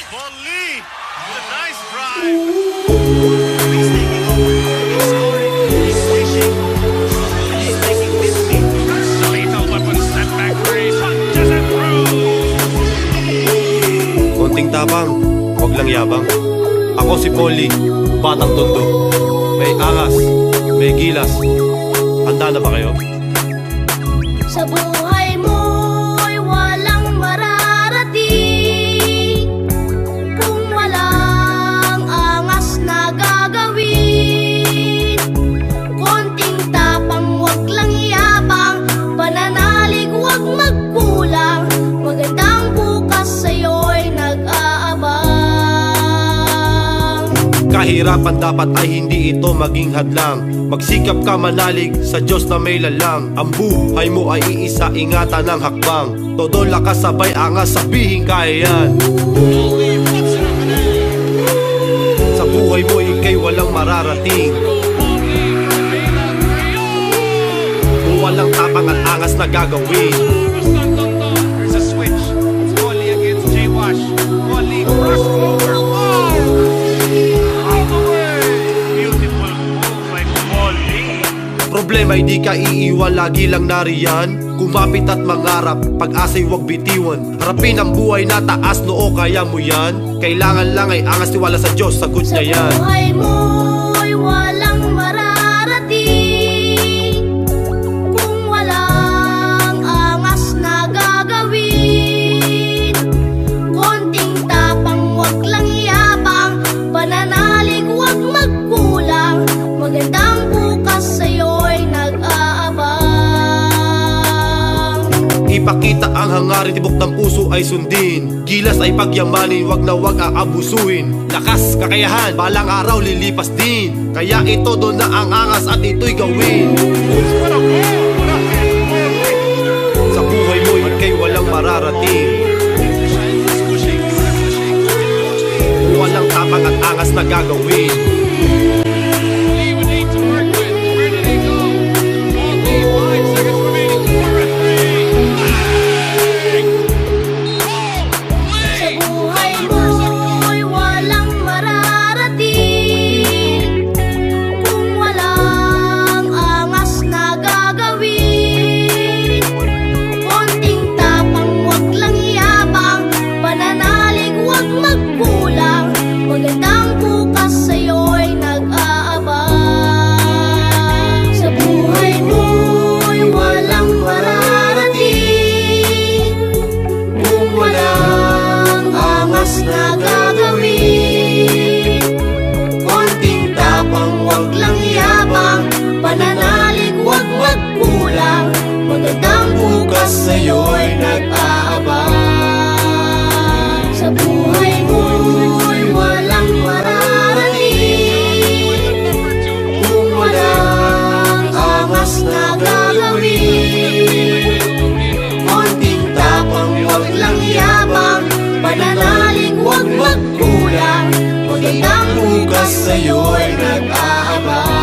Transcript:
Paul Lee with a nice drive. He's taking over. He's scoring. He's switching. He's taking this lead. The lethal weapon step back three. Punches it through. Konting tapang, wag lang yabang. Ako si Paul Lee, batang tondo. May angas, may gilas. Handa na ba kayo? Sa buhay mo'y walang mararating kung walang angas na gagawin. Konting tapang, wag lang yabang. Pananalig, wag magkulang. Magandang bukas sa'yo'y nag-aabang. Kahirapan dapat ay hindi ito maging hadlang. Magsikap ka manalig sa Diyos na may lalang. Ang buhay mo ay iisa, ingatan ng hakbang. Todo lakas sabay angas, sabihin kaya yan. Sa buhay mo ikay walang mararating kung walang tapang at angas na gagawin. There's a switch. It's Paul Lee against Jay Wash. Paul Lee crosses over. Oh! All the way. Beautiful move by Paul Lee. Problema ay di ka iiwan, lagi lang nariyan. Kumapit at mangarap, pag-asa'y wag bitiwan. Harapin ang buhay na taas, noo kaya mo yan. Kailangan lang ay angas, tiwala sa Diyos, sagot Sa niya yan. buhay mo'y walang mararating kung walang angas na gagawin. Konting tapang, wag lang yabang. Pananalig, wag magkulang. Magandang bukas sa'yo'y nag-aabang. Ipakita ang hangarin, tibok ng puso ay sundin. Gilas ay pagyamanin, wag na wag aabusuin. Lakas, kakayahan, balang araw lilipas din. Kaya ito doon na ang angas at ito'y gawin. What a goal! What a hit, Paul Lee. Sa buhay mo ikay walang mararating kung walang tapang at angas na gagawin. Lee would need to work with. Where did he go? Paul Lee, 5 seconds remaining for a three. Bang! Paul Sa Lee! buhay mo'y walang mararating kung walang angas na gagawin. Konting tapang, wag lang yabang. Pananalig, wag magkulang. Magandang bukas sa'yo'y nag-aabang. Sa buhay mo'y walang mararating kung walang angas na gagawin. Konting tapang, wag lang yabang. Pananalig, wag magkulang. Magandang bukas sa'yo'y nag-aabang. Sa buhay mo'y walang mararating kung walang angas na gagawin. Konting tapang, wag lang yabang. Pananalig, wag magkulang. Magandang bukas sa'yo'y nag-aabang.